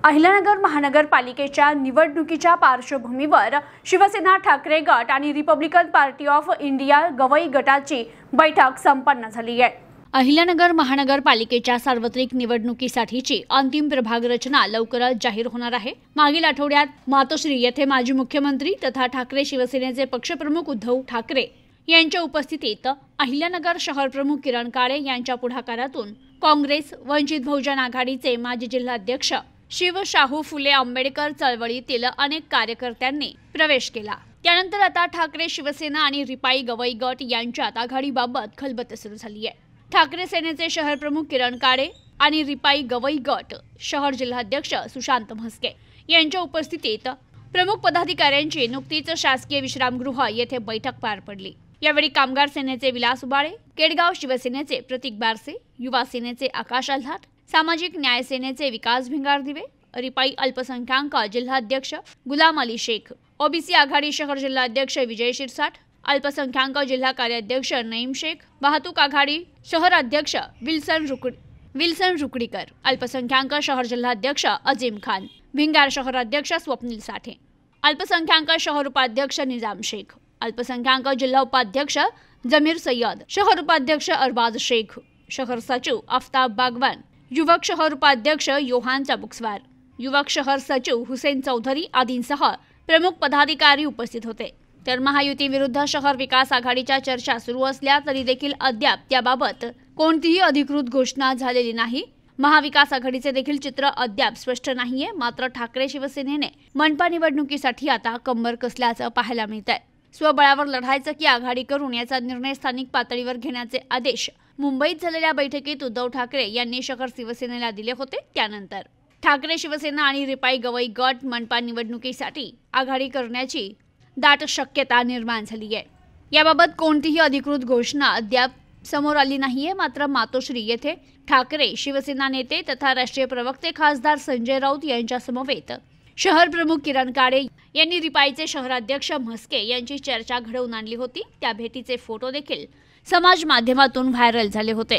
अहिल्यानगर महानगरपालिकेच्या निवडणुकीच्या पार्श्वभूमीवर शिवसेना ठाकरे गट आणि Republican party of India Gavai गटाची बैठक संपन्न झाली आहे। अहिल्यानगर महानगरपालिकेच्या सार्वत्रिक निवडणुकीसाठीची अंतिम प्रभाग रचना लवकरच जाहीर होणार आहे। मागील आठवड्यात मातोश्री येथे माजी मुख्यमंत्री तथा ठाकरे शिवसेनेचे पक्षप्रमुख उद्धव ठाकरे यांच्या उपस्थितीत अहिल्यानगर शहर प्रमुख किरण काळे यांच्या पुढाकारातून काँग्रेस वंचित बहुजन आघाडीचे माजी जिल्हाध्यक्ष शिव शाहू फुले आंबेडकर चळवळीतील अनेक कार्यकर्त्यांनी प्रवेश केला। त्यानंतर आता ठाकरे शिवसेना आणि रिपाई गवई गट यांच्यात आघाडीबाबत खलबत सुरू झाली आहे। ठाकरे सेनेचे शहर प्रमुख किरण काळे आणि रिपाई गवई गट शहर जिल्हाध्यक्ष सुशांत म्हस्के यांच्या उपस्थितीत प्रमुख पदाधिकाऱ्यांची नुकतीच शासकीय विश्रामगृह येथे बैठक पार पडली। यावेळी कामगार सेनेचे विलास उबाळे, केडगाव शिवसेनेचे प्रतीक बारसे, युवा सेनेचे आकाश आल्हाट, सामाजिक न्याय सेनेचे विकास भिंगारदिवे, रिपाई अल्पसंख्याक जिल्हाध्यक्ष गुलाम अली शेख, ओबीसी आघाडी शहर जिल्हाध्यक्ष विजय शिरसाट, अल्पसंख्याक जिल्हा कार्याध्यक्ष नईम शेख, वाहतूक आघाडी शहर अध्यक्ष विल्सन रुकडीकर, अल्पसंख्याक शहर जिल्हाध्यक्ष अजीम खान, भिंगार शहर अध्यक्ष स्वप्नील साठे, अल्पसंख्याक शहर उपाध्यक्ष निजाम शेख, अल्पसंख्याक जिल्हा उपाध्यक्ष जमीर सय्यद, शहर उपाध्यक्ष अरबाज शेख, शहर सचिव आफ्ताब बागवान, युवक शहर उपाध्यक्ष योहान चाबुकस्वार, युवक शहर सचिव हुसेन चौधरी आदींसह प्रमुख पदाधिकारी उपस्थित होते। तर महायुती विरुद्ध शहर विकास आघाडीच्या चर्चा सुरू असल्या तरी देखील अद्याप त्याबाबत कोणतीही अधिकृत घोषणा झालेली नाही। महाविकास आघाडीचे देखील चित्र अद्याप स्पष्ट नाहीये। मात्र ठाकरे शिवसेनेने मनपा निवडणुकीसाठी आता कंबर कसल्याचं पाहायला मिळतंय। स्वबळावर लढायचं की आघाडी करून याचा निर्णय स्थानिक पातळीवर घेण्याचे आदेश मुंबईत झालेल्या बैठकीत उद्धव ठाकरे यांनी शहर शिवसेनेला दिले होते। त्यानंतर ठाकरे शिवसेना आणि रिपाई गवई गट मनपा निवडणुकीसाठी आघाडी करण्याची दाट शक्यता निर्माण झाली आहे। याबाबत कोणतीही अधिकृत घोषणा अद्याप समोर आली नाहीये। मात्र मातोश्री येथे ठाकरे शिवसेना नेते तथा राष्ट्रीय प्रवक्ते खासदार संजय राऊत यांच्या समवेत शहर प्रमुख किरण काळे यांनी रिपाईचे शहराध्यक्ष म्हस्के यांची चर्चा घडवून आणली होती। त्या भेटीचे फोटो देखील समाज माध्यमातून व्हायरल झाले होते।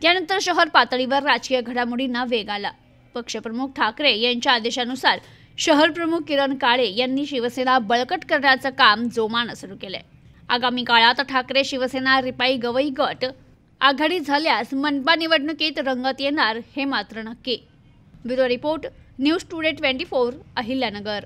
त्यानंतर शहर पातळीवर राजकीय घडामोडींना वेग आला। पक्षप्रमुख ठाकरे यांच्या आदेशानुसार शहर प्रमुख किरण काळे यांनी शिवसेना बळकट करण्याचं काम जोमानं सुरू केलंय। आगामी काळात ठाकरे शिवसेना रिपाई गवई गट आघाडी झाल्यास मनपा निवडणुकीत रंगत येणार हे मात्र नक्की। Bureau report, news today 24 Ahilyanagar.